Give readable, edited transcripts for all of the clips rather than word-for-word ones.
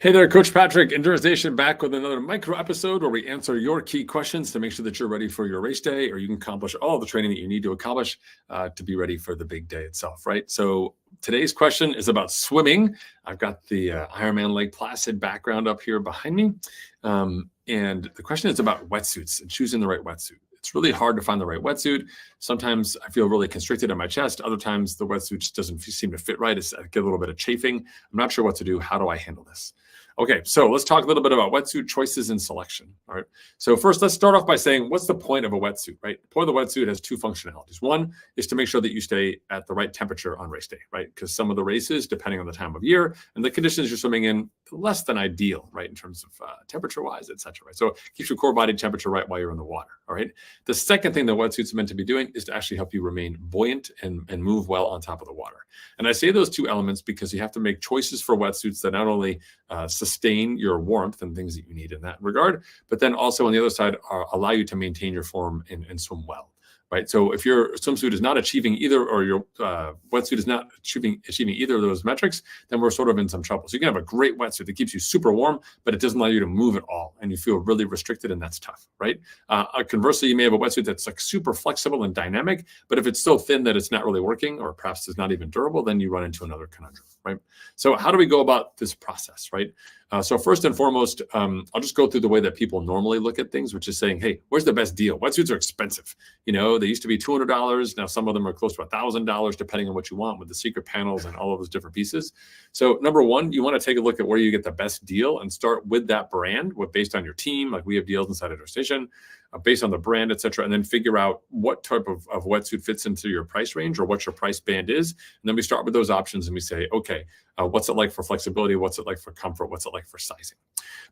Hey there, Coach Patrick, Endurance Nation, back with another micro episode where we answer your key questions to make sure that you're ready for your race day, or you can accomplish all the training that you need to accomplish to be ready for the big day itself, right? So today's question is about swimming. I've got the Ironman Lake Placid background up here behind me. And the question is about wetsuits and choosing the right wetsuit. It's really hard to find the right wetsuit. Sometimes I feel really constricted in my chest. Other times the wetsuit just doesn't seem to fit right. I get a little bit of chafing. I'm not sure what to do. How do I handle this? Okay, so let's talk a little bit about wetsuit choices and selection. All right. So first, let's start off by saying, what's the point of a wetsuit, right? The point of the wetsuit has two functionalities. One is to make sure that you stay at the right temperature on race day, right? Because some of the races, depending on the time of year and the conditions you're swimming in, less than ideal, right? In terms of temperature-wise, et cetera, right? So it keeps your core body temperature right while you're in the water, all right? The second thing that wetsuits are meant to be doing is to actually help you remain buoyant and move well on top of the water. And I say those two elements because you have to make choices for wetsuits that not only sustain your warmth and things that you need in that regard, but then also on the other side allow you to maintain your form and swim well, right? So if your swimsuit is not achieving either, or your wetsuit is not achieving either of those metrics, then we're sort of in some trouble. So you can have a great wetsuit that keeps you super warm, but it doesn't allow you to move at all, and you feel really restricted, and that's tough, right? Conversely, you may have a wetsuit that's like super flexible and dynamic, but if it's so thin that it's not really working, or perhaps it's not even durable, then you run into another conundrum, right? So how do we go about this process, right? So first and foremost, I'll just go through the way that people normally look at things, which is saying, hey, where's the best deal? Wetsuits are expensive. You know, they used to be $200. Now some of them are close to $1,000, depending on what you want with the secret panels and all of those different pieces. So number one, you want to take a look at where you get the best deal and start with that brand, based on your team. Like we have deals inside of our station, based on the brand, et cetera, and then figure out what type of wetsuit fits into your price range or what your price band is. And then we start with those options and we say, okay, what's it like for flexibility? What's it like for comfort? What's it like for sizing?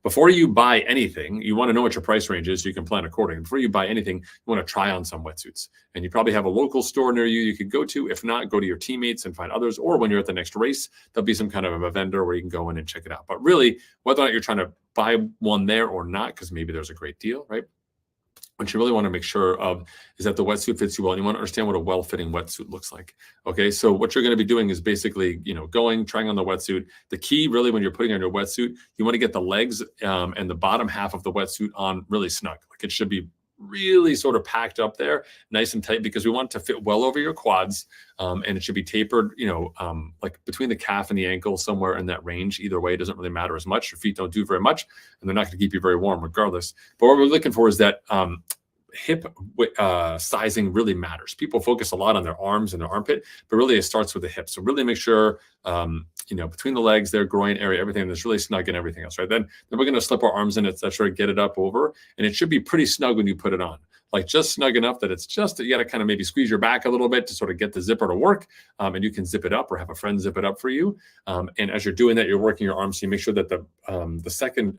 Before you buy anything, you want to know what your price range is so you can plan accordingly. Before you buy anything, you want to try on some wetsuits. And you probably have a local store near you could go to. If not, go to your teammates and find others. Or when you're at the next race, there'll be some kind of a vendor where you can go in and check it out. But really, whether or not you're trying to buy one there or not, because maybe there's a great deal, right? What you really want to make sure of is that the wetsuit fits you well, and you want to understand what a well-fitting wetsuit looks like. Okay, so what you're going to be doing is basically, trying on the wetsuit. The key really when you're putting on your wetsuit, you want to get the legs and the bottom half of the wetsuit on really snug. Like it should be really sort of packed up there, nice and tight, because we want it to fit well over your quads, and it should be tapered, like between the calf and the ankle, somewhere in that range. Either way, it doesn't really matter as much. Your feet don't do very much, and they're not going to keep you very warm regardless. But what we're looking for is that hip sizing really matters. People focus a lot on their arms and their armpit, but really it starts with the hips. So really make sure, between the legs, their groin area, everything that's really snug and everything else, right? Then we're going to slip our arms in, et cetera, get it up over, and it should be pretty snug when you put it on. Like just snug enough that it's just, you got to kind of maybe squeeze your back a little bit to sort of get the zipper to work. And you can zip it up or have a friend zip it up for you. And as you're doing that, you're working your arms. So you make sure that the second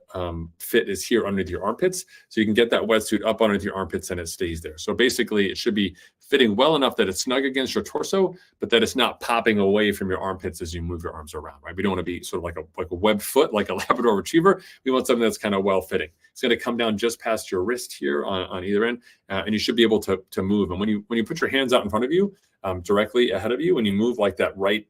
fit is here underneath your armpits. So you can get that wetsuit up underneath your armpits and it stays there. So basically it should be fitting well enough that it's snug against your torso, but that it's not popping away from your armpits as you move your arms around, right? We don't want to be sort of like a webbed foot, like a Labrador retriever. We want something that's kind of well fitting. It's going to come down just past your wrist here on either end. And you should be able to move. And when you put your hands out in front of you, directly ahead of you, when you move like that right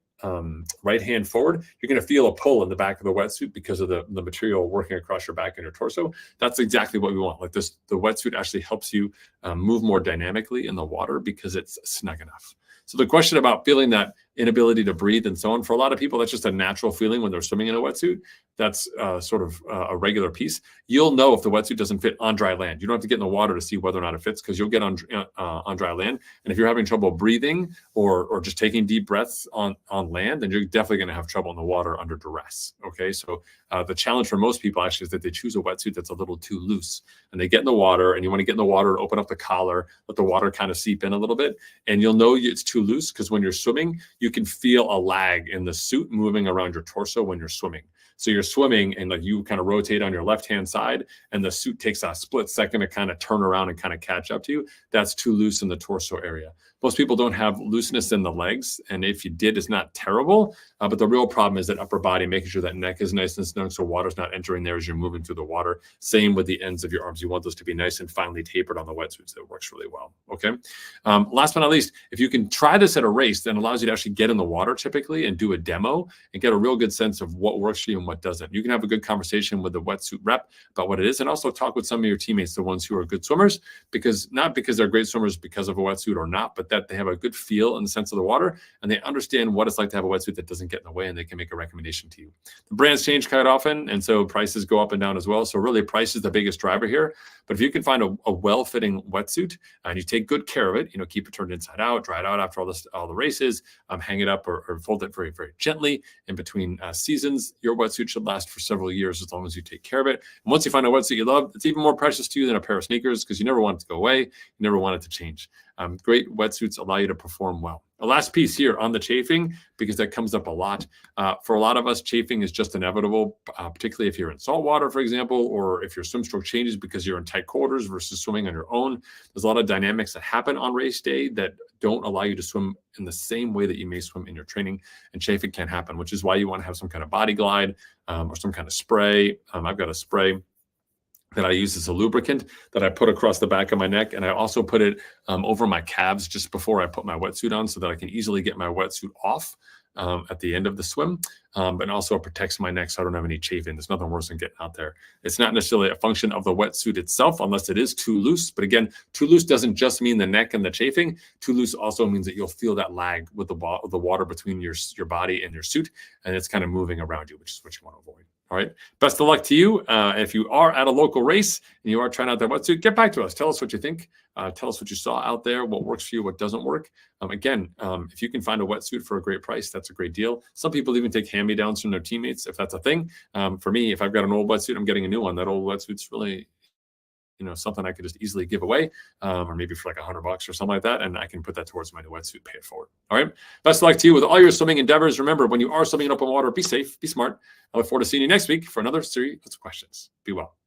hand forward, you're going to feel a pull in the back of the wetsuit because of the material working across your back and your torso. That's exactly what we want. Like this, the wetsuit actually helps you move more dynamically in the water because it's snug enough. So the question about feeling that inability to breathe and so on, for a lot of people, that's just a natural feeling when they're swimming in a wetsuit. That's sort of a regular piece. You'll know if the wetsuit doesn't fit on dry land. You don't have to get in the water to see whether or not it fits, because you'll get on dry land. And if you're having trouble breathing or just taking deep breaths on land, then you're definitely going to have trouble in the water under duress. Okay, so the challenge for most people actually is that they choose a wetsuit that's a little too loose, and they get in the water, and you want to get in the water and open up the collar, let the water kind of seep in a little bit, and you'll know it's too loose because when you're swimming, you can feel a lag in the suit moving around your torso when you're swimming. So you're swimming and like you kind of rotate on your left-hand side and the suit takes a split second to kind of turn around and kind of catch up to you. That's too loose in the torso area. Most people don't have looseness in the legs. And if you did, it's not terrible. But the real problem is that upper body, making sure that neck is nice and snug so water's not entering there as you're moving through the water. Same with the ends of your arms. You want those to be nice and finely tapered on the wetsuits. That works really well. Okay. Last but not least, if you can try this at a race, then allows you to actually get in the water typically and do a demo and get a real good sense of what works for you and what doesn't. You can have a good conversation with the wetsuit rep about what it is, and also talk with some of your teammates, the ones who are good swimmers, because not because they're great swimmers because of a wetsuit or not, but that they have a good feel in the sense of the water and they understand what it's like to have a wetsuit that doesn't get in the way, and they can make a recommendation to you. The brands change quite often, and so prices go up and down as well. So really price is the biggest driver here. But if you can find a well-fitting wetsuit and you take good care of it, keep it turned inside out, dry it out after all the races, hang it up or fold it very, very gently in between seasons, your wetsuit should last for several years as long as you take care of it. And once you find a wetsuit you love, it's even more precious to you than a pair of sneakers because you never want it to go away. You never want it to change. Great wetsuits allow you to perform well. The last piece here on the chafing, because that comes up a lot. For a lot of us, chafing is just inevitable, particularly if you're in salt water, for example, or if your swim stroke changes because you're in tight quarters versus swimming on your own. There's a lot of dynamics that happen on race day that don't allow you to swim in the same way that you may swim in your training, and chafing can happen, which is why you want to have some kind of body glide or some kind of spray. I've got a spray that I use as a lubricant that I put across the back of my neck. And I also put it over my calves just before I put my wetsuit on so that I can easily get my wetsuit off at the end of the swim. And also it protects my neck so I don't have any chafing. There's nothing worse than getting out there. It's not necessarily a function of the wetsuit itself unless it is too loose. But again, too loose doesn't just mean the neck and the chafing. Too loose also means that you'll feel that lag with the water between your body and your suit. And it's kind of moving around you, which is what you want to avoid. All right. Best of luck to you. If you are at a local race and you are trying out that wetsuit, get back to us. Tell us what you think. Tell us what you saw out there, what works for you, what doesn't work. Again, if you can find a wetsuit for a great price, that's a great deal. Some people even take hand-me-downs from their teammates, if that's a thing. For me, if I've got an old wetsuit, I'm getting a new one. That old wetsuit's really, something I could just easily give away, or maybe for like $100 or something like that. And I can put that towards my new wetsuit, pay it forward. All right. Best of luck to you with all your swimming endeavors. Remember, when you are swimming in open water, be safe, be smart. I look forward to seeing you next week for another series of questions. Be well.